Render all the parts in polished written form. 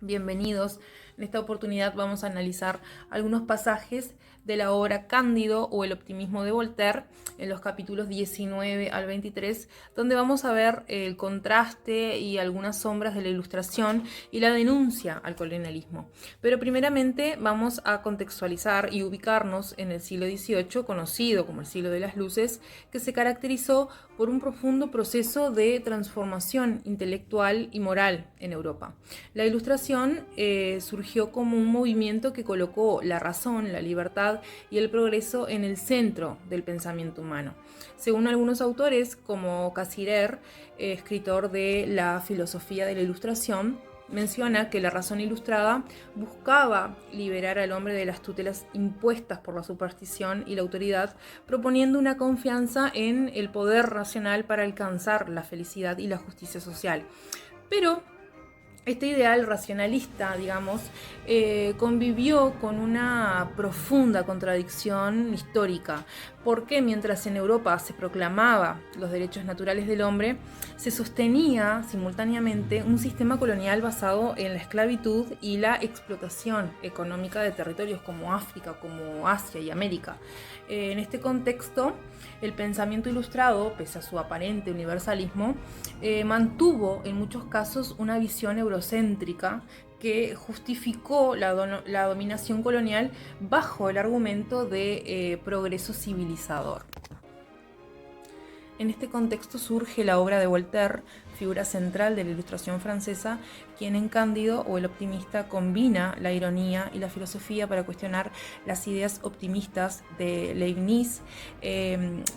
Bienvenidos. En esta oportunidad vamos a analizar algunos pasajes de la obra Cándido o El optimismo de Voltaire en los capítulos 19 al 23, donde vamos a ver el contraste y algunas sombras de la Ilustración y la denuncia al colonialismo. Pero primeramente vamos a contextualizar y ubicarnos en el siglo XVIII, conocido como el siglo de las luces, que se caracterizó por un profundo proceso de transformación intelectual y moral en Europa. La Ilustración surgió como un movimiento que colocó la razón, la libertad y el progreso en el centro del pensamiento humano. Según algunos autores, como Cassirer, escritor de la filosofía de la Ilustración, menciona que la razón ilustrada buscaba liberar al hombre de las tutelas impuestas por la superstición y la autoridad, proponiendo una confianza en el poder racional para alcanzar la felicidad y la justicia social. Pero este ideal racionalista, digamos, convivió con una profunda contradicción histórica, porque mientras en Europa se proclamaba los derechos naturales del hombre, se sostenía simultáneamente un sistema colonial basado en la esclavitud y la explotación económica de territorios como África, como Asia y América. En este contexto, el pensamiento ilustrado, pese a su aparente universalismo, mantuvo en muchos casos una visión eurocéntrica que justificó la dominación colonial bajo el argumento de progreso civilizador. En este contexto surge la obra de Voltaire, figura central de la Ilustración francesa, quien en Cándido o El optimista combina la ironía y la filosofía para cuestionar las ideas optimistas de Leibniz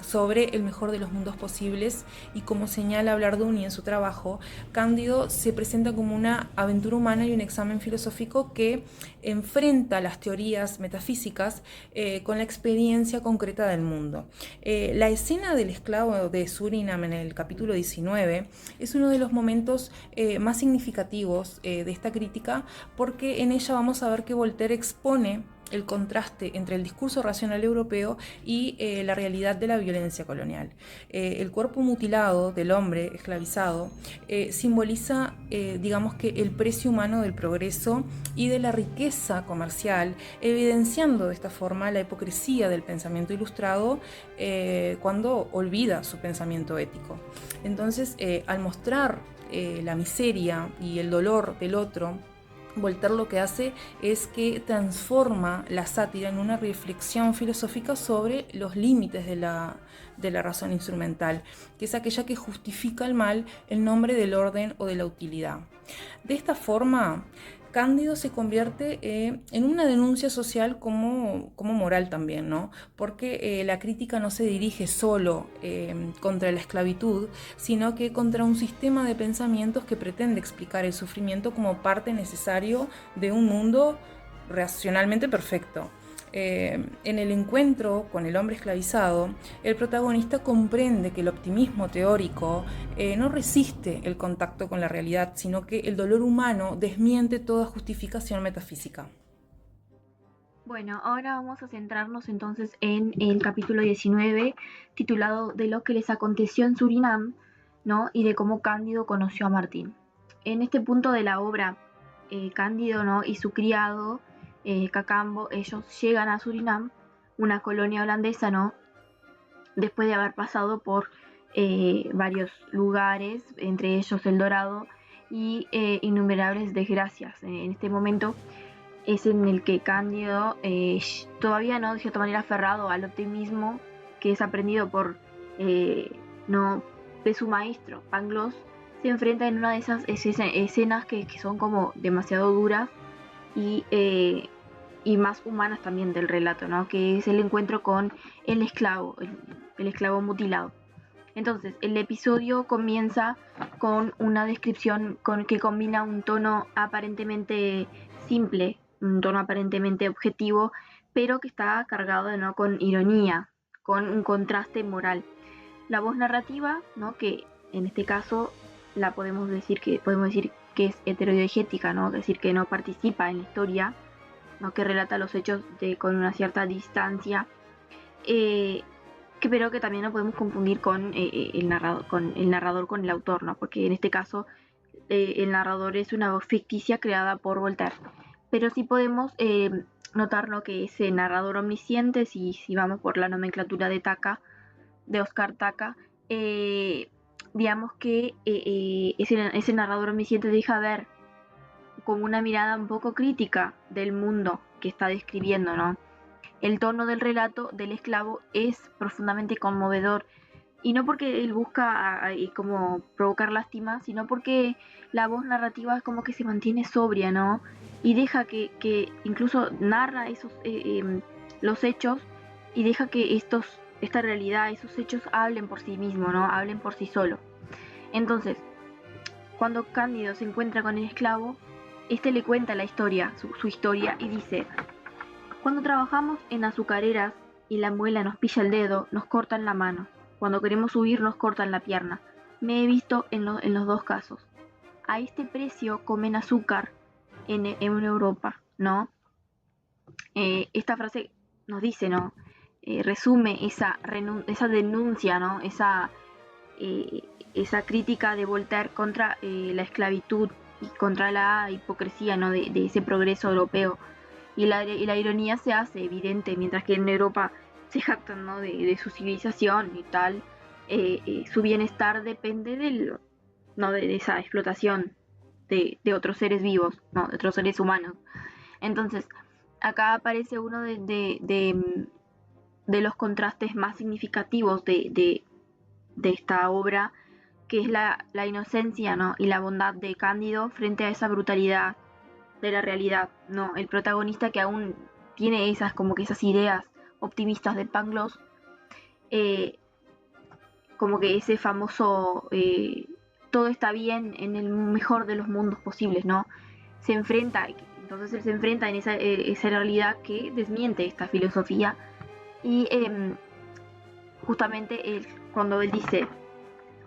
sobre el mejor de los mundos posibles, y como señala Blarduni en su trabajo, Cándido se presenta como una aventura humana y un examen filosófico que enfrenta las teorías metafísicas con la experiencia concreta del mundo. La escena del esclavo de Surinam en el capítulo 19 es uno de los momentos más significativos de esta crítica, porque en ella vamos a ver que Voltaire expone el contraste entre el discurso racional europeo y la realidad de la violencia colonial. El cuerpo mutilado del hombre esclavizado simboliza, digamos que el precio humano del progreso y de la riqueza comercial, evidenciando de esta forma la hipocresía del pensamiento ilustrado cuando olvida su pensamiento ético. Entonces, al mostrar la miseria y el dolor del otro, Voltaire lo que hace es que transforma la sátira en una reflexión filosófica sobre los límites de la razón instrumental, que es aquella que justifica el mal en nombre del orden o de la utilidad. De esta forma, Cándido se convierte en una denuncia social como moral también, ¿no? Porque la crítica no se dirige solo contra la esclavitud, sino que contra un sistema de pensamientos que pretende explicar el sufrimiento como parte necesario de un mundo racionalmente perfecto. En el encuentro con el hombre esclavizado, el protagonista comprende que el optimismo teórico no resiste el contacto con la realidad, sino que el dolor humano desmiente toda justificación metafísica. Bueno, ahora vamos a centrarnos entonces en el capítulo 19, titulado De lo que les aconteció en Surinam, ¿no? Y de cómo Cándido conoció a Martín. En este punto de la obra, Cándido, ¿no? Y su criado, Cacambo, ellos llegan a Surinam, una colonia holandesa, ¿no? Después de haber pasado por varios lugares, entre ellos El Dorado, y innumerables desgracias. En este momento es en el que Cándido, todavía no de cierta manera aferrado al optimismo que es aprendido por no de su maestro Pangloss, se enfrenta en una de esas escenas que son como demasiado duras y, eh, y más humanas también del relato, ¿no? Que es el encuentro con el esclavo, el esclavo mutilado. Entonces, el episodio comienza con una descripción que combina un tono aparentemente simple, un tono aparentemente objetivo, pero que está cargado, ¿no? Con ironía, con un contraste moral. La voz narrativa, ¿no? Que en este caso la podemos decir que es heterodiegética, ¿no? Es decir, que no participa en la historia, ¿no? Que relata los hechos con una cierta distancia. Eh, pero que también no podemos confundir con el narrador con el autor, ¿no? Porque en este caso el narrador es una voz ficticia creada por Voltaire. Pero sí podemos notar, ¿no?, que ese narrador omnisciente, si vamos por la nomenclatura de Oscar Taka, digamos que ese narrador omnisciente deja ver con una mirada un poco crítica del mundo que está describiendo, ¿no? El tono del relato del esclavo es profundamente conmovedor, y no porque él busca como provocar lástima, sino porque la voz narrativa es como que se mantiene sobria, ¿no? Y deja que incluso narra los hechos, y deja que esta realidad, esos hechos hablen por sí mismos, ¿no? Hablen por sí solos. Entonces, cuando Cándido se encuentra con el esclavo, este le cuenta la historia, su historia, y dice: cuando trabajamos en azucareras y la muela nos pilla el dedo, nos cortan la mano. Cuando queremos huir, nos cortan la pierna. Me he visto en los dos casos. A este precio comen azúcar en Europa, ¿no? Esta frase nos dice, ¿no? Resume esa denuncia, ¿no? Esa crítica de Voltaire contra la esclavitud y contra la hipocresía, ¿no?, de ese progreso europeo. Y la ironía se hace evidente, mientras que en Europa se jactan, ¿no?, de su civilización y tal. Su bienestar depende ¿no?, de esa explotación de otros seres vivos, ¿no?, de otros seres humanos. Entonces, acá aparece uno de los contrastes más significativos de esta obra, que es la inocencia, ¿no?, y la bondad de Cándido frente a esa brutalidad de la realidad, ¿no? El protagonista, que aún tiene como que esas ideas optimistas de Pangloss, como que ese famoso todo está bien en el mejor de los mundos posibles, ¿no? Entonces él se enfrenta en esa realidad que desmiente esta filosofía, y justamente cuando él dice: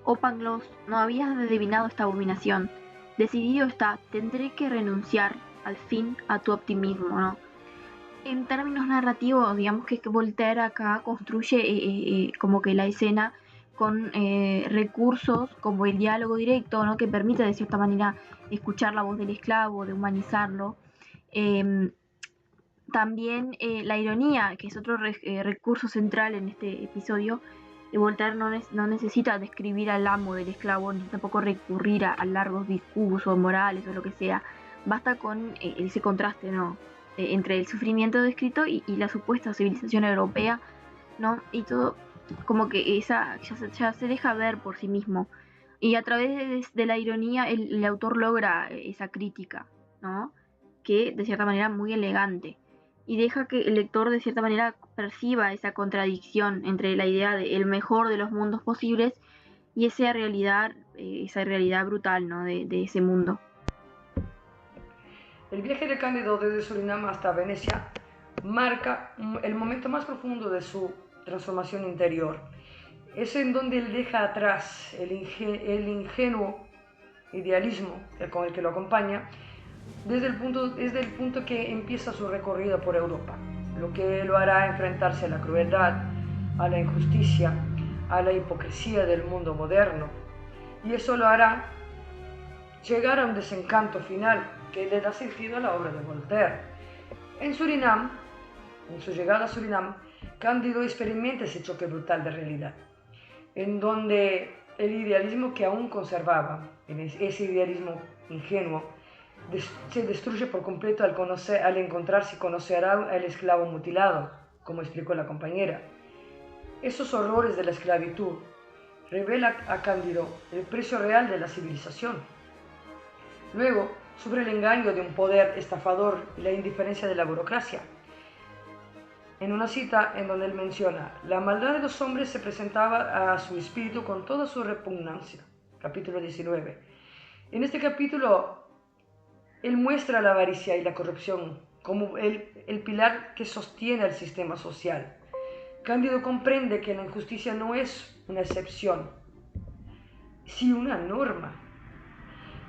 oh Pangloss, no habías adivinado esta abominación. Decidido está, tendré que renunciar al fin a tu optimismo, ¿no? En términos narrativos, digamos que Voltaire acá construye como que la escena con recursos como el diálogo directo, ¿no?, que permite de cierta manera escuchar la voz del esclavo, de humanizarlo. También la ironía, que es otro recurso central en este episodio. Voltaire no necesita describir al amo del esclavo, ni tampoco recurrir a largos discursos morales o lo que sea. Basta con ese contraste, ¿no?, entre el sufrimiento descrito y la supuesta civilización europea, ¿no? Y todo como que ya se deja ver por sí mismo. Y a través de la ironía el autor logra esa crítica, ¿no?, que de cierta manera muy elegante, y deja que el lector de cierta manera perciba esa contradicción entre la idea de el mejor de los mundos posibles y esa realidad brutal, ¿no?, de ese mundo. El viaje de Cándido desde Surinam hasta Venecia marca el momento más profundo de su transformación interior. Es en donde él deja atrás el ingenuo idealismo con el que lo acompaña, desde el punto que empieza su recorrido por Europa, lo que lo hará enfrentarse a la crueldad, a la injusticia, a la hipocresía del mundo moderno, y eso lo hará llegar a un desencanto final que le da sentido a la obra de Voltaire. En Surinam, en su llegada a Surinam, Cándido experimenta ese choque brutal de realidad, en donde el idealismo que aún conservaba, ese idealismo ingenuo, se destruye por completo al encontrarse y conocer al esclavo mutilado, como explicó la compañera. Esos horrores de la esclavitud revela a Cándido el precio real de la civilización. Luego, sufre el engaño de un poder estafador y la indiferencia de la burocracia. En una cita en donde él menciona: la maldad de los hombres se presentaba a su espíritu con toda su repugnancia. Capítulo 19. En este capítulo, él muestra la avaricia y la corrupción como el pilar que sostiene el sistema social. Cándido comprende que la injusticia no es una excepción, sino una norma.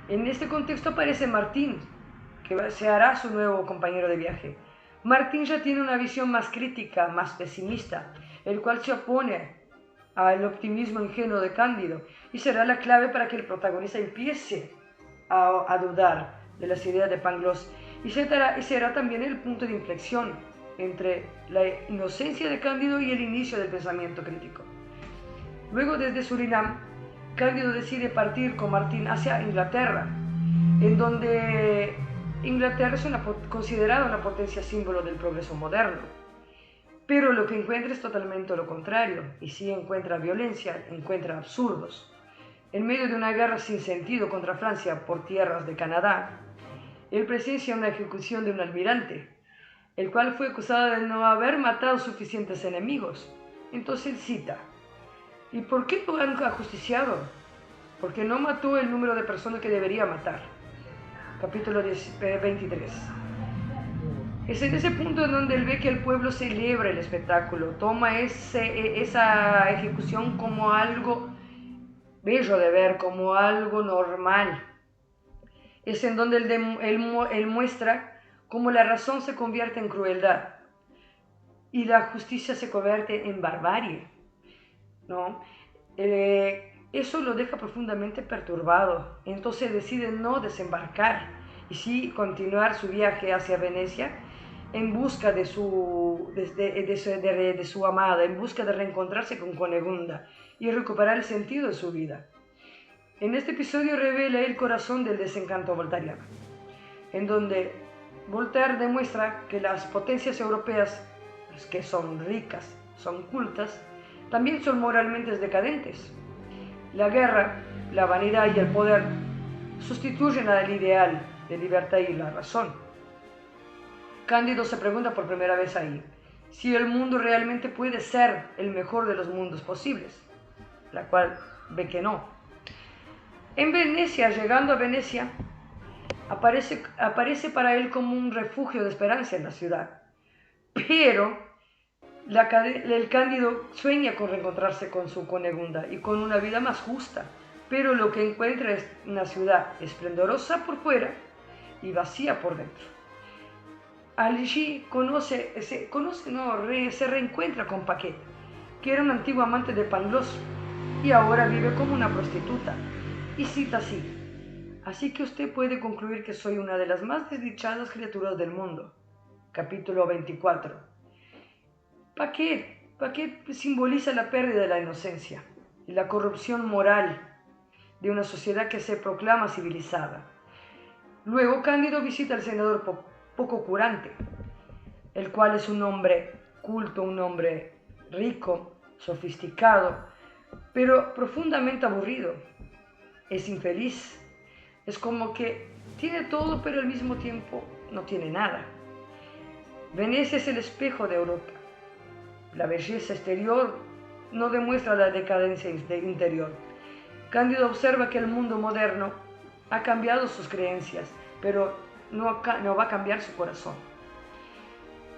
En este contexto aparece Martín, que se hará su nuevo compañero de viaje. Martín ya tiene una visión más crítica, más pesimista, el cual se opone al optimismo ingenuo de Cándido, y será la clave para que el protagonista empiece a dudar de las ideas de Pangloss y será también el punto de inflexión entre la inocencia de Cándido y el inicio del pensamiento crítico. Luego, desde Surinam, Cándido decide partir con Martín hacia Inglaterra, en donde Inglaterra es considerada una potencia símbolo del progreso moderno. Pero lo que encuentra es totalmente lo contrario, y si encuentra violencia, encuentra absurdos. En medio de una guerra sin sentido contra Francia por tierras de Canadá, él presencia una ejecución de un almirante, el cual fue acusado de no haber matado suficientes enemigos. Entonces él cita: ¿y por qué lo han ajusticiado? Porque no mató el número de personas que debería matar. Capítulo 23. Es en ese punto en donde él ve que el pueblo celebra el espectáculo, toma esa ejecución como algo bello de ver, como algo normal. Es en donde él muestra cómo la razón se convierte en crueldad y la justicia se convierte en barbarie, ¿no? Eso lo deja profundamente perturbado. Entonces decide no desembarcar y sí continuar su viaje hacia Venecia en busca de su amada, en busca de reencontrarse con Cunegunda y recuperar el sentido de su vida. En este episodio revela el corazón del desencanto voltairiano, en donde Voltaire demuestra que las potencias europeas, que son ricas, son cultas, también son moralmente decadentes. La guerra, la vanidad y el poder sustituyen al ideal de libertad y la razón. Cándido se pregunta por primera vez ahí si el mundo realmente puede ser el mejor de los mundos posibles, la cual ve que no. En Venecia, llegando a Venecia, aparece para él como un refugio de esperanza en la ciudad. Pero el Cándido sueña con reencontrarse con su Cunegunda y con una vida más justa, pero lo que encuentra es una ciudad esplendorosa por fuera y vacía por dentro. Allí se reencuentra con Paquet, que era un antiguo amante de Pangloss y ahora vive como una prostituta, y cita así: así que usted puede concluir que soy una de las más desdichadas criaturas del mundo. Capítulo 24. Paquet simboliza la pérdida de la inocencia y la corrupción moral de una sociedad que se proclama civilizada. Luego Cándido visita al senador poco curante, el cual es un hombre culto, un hombre rico, sofisticado, pero profundamente aburrido. Es infeliz, es como que tiene todo pero al mismo tiempo no tiene nada. Venecia es el espejo de Europa. La belleza exterior no demuestra la decadencia interior. Cándido observa que el mundo moderno ha cambiado sus creencias, pero no va a cambiar su corazón.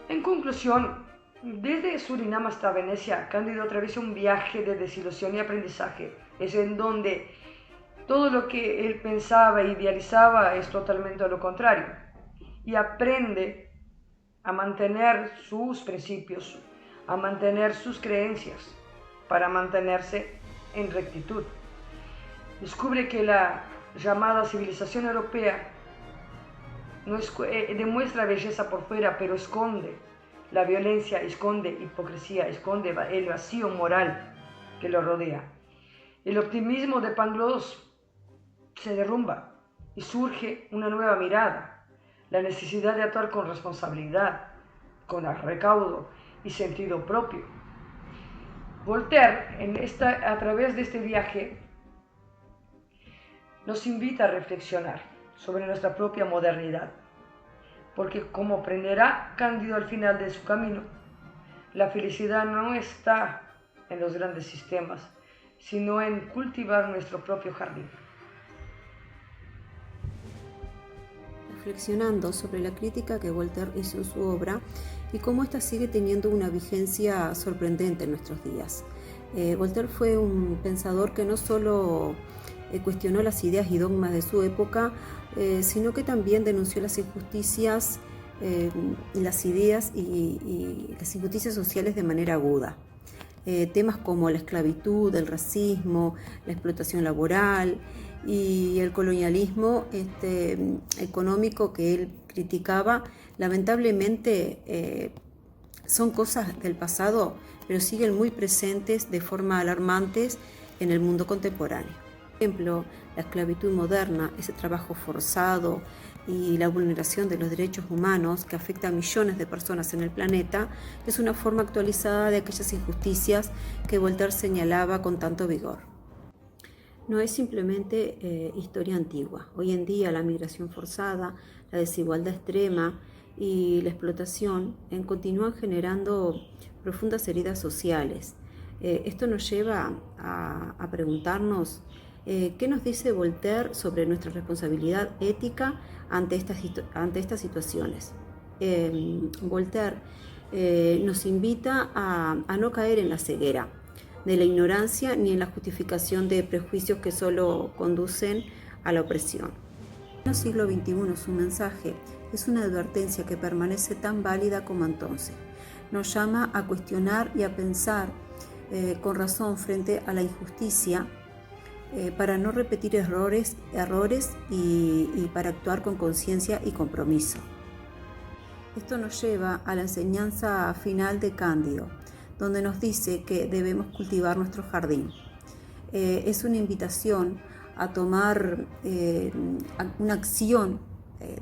En conclusión, desde Surinam hasta Venecia, Cándido atraviesa un viaje de desilusión y aprendizaje. Es en donde todo lo que él pensaba e idealizaba es totalmente lo contrario. Y aprende a mantener sus principios, a mantener sus creencias, para mantenerse en rectitud. Descubre que la llamada civilización europea demuestra belleza por fuera, pero esconde la violencia, esconde hipocresía, esconde el vacío moral que lo rodea. El optimismo de Pangloss se derrumba y surge una nueva mirada, la necesidad de actuar con responsabilidad, con recaudo y sentido propio. Voltaire, a través de este viaje, nos invita a reflexionar sobre nuestra propia modernidad, porque como aprenderá Cándido al final de su camino, la felicidad no está en los grandes sistemas, sino en cultivar nuestro propio jardín. Reflexionando sobre la crítica que Voltaire hizo en su obra y cómo ésta sigue teniendo una vigencia sorprendente en nuestros días. Voltaire fue un pensador que no solo cuestionó las ideas y dogmas de su época, sino que también denunció las injusticias y las ideas y las injusticias sociales de manera aguda. temas como la esclavitud, el racismo, la explotación laboral y el colonialismo económico que él criticaba, lamentablemente son cosas del pasado, pero siguen muy presentes de forma alarmantes en el mundo contemporáneo. Por ejemplo, la esclavitud moderna, ese trabajo forzado y la vulneración de los derechos humanos que afecta a millones de personas en el planeta, es una forma actualizada de aquellas injusticias que Voltaire señalaba con tanto vigor. No es simplemente historia antigua. Hoy en día la migración forzada, la desigualdad extrema y la explotación continúan generando profundas heridas sociales. Esto nos lleva a preguntarnos qué nos dice Voltaire sobre nuestra responsabilidad ética ante estas situaciones. Voltaire nos invita a no caer en la ceguera de la ignorancia ni en la justificación de prejuicios que solo conducen a la opresión. En el siglo XXI su mensaje es una advertencia que permanece tan válida como entonces. Nos llama a cuestionar y a pensar con razón frente a la injusticia para no repetir errores y para actuar con conciencia y compromiso. Esto nos lleva a la enseñanza final de Cándido, donde nos dice que debemos cultivar nuestro jardín. Es una invitación a tomar una acción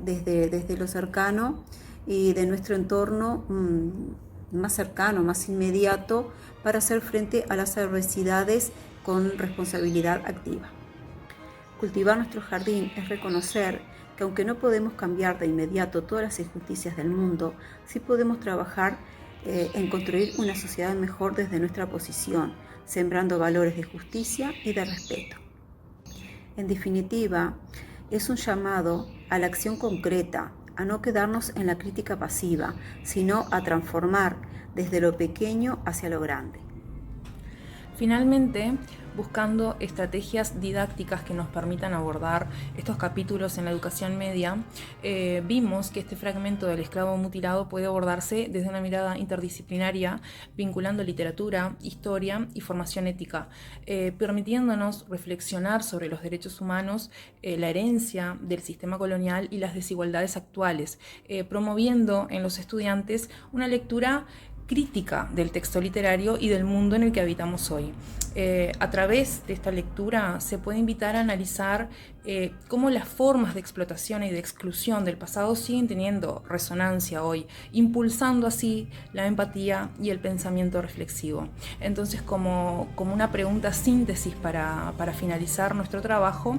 desde lo cercano y de nuestro entorno más cercano, más inmediato, para hacer frente a las adversidades con responsabilidad activa. Cultivar nuestro jardín es reconocer que aunque no podemos cambiar de inmediato todas las injusticias del mundo, sí podemos trabajar en construir una sociedad mejor desde nuestra posición, sembrando valores de justicia y de respeto. En definitiva, es un llamado a la acción concreta, a no quedarnos en la crítica pasiva, sino a transformar desde lo pequeño hacia lo grande. Finalmente, buscando estrategias didácticas que nos permitan abordar estos capítulos en la educación media, vimos que este fragmento del esclavo mutilado puede abordarse desde una mirada interdisciplinaria, vinculando literatura, historia y formación ética, permitiéndonos reflexionar sobre los derechos humanos, la herencia del sistema colonial y las desigualdades actuales, promoviendo en los estudiantes una lectura crítica del texto literario y del mundo en el que habitamos hoy. A través de esta lectura se puede invitar a analizar cómo las formas de explotación y de exclusión del pasado siguen teniendo resonancia hoy, impulsando así la empatía y el pensamiento reflexivo. Entonces, como una pregunta síntesis para finalizar nuestro trabajo,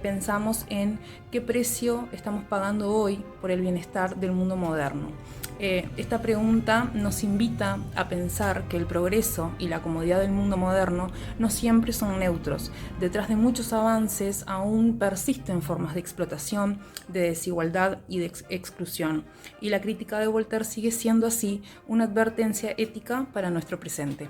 pensamos en qué precio estamos pagando hoy por el bienestar del mundo moderno. Esta pregunta nos invita a pensar que el progreso y la comodidad del mundo moderno no siempre son neutros. Detrás de muchos avances aún persisten formas de explotación, de desigualdad y de exclusión. Y la crítica de Voltaire sigue siendo así una advertencia ética para nuestro presente.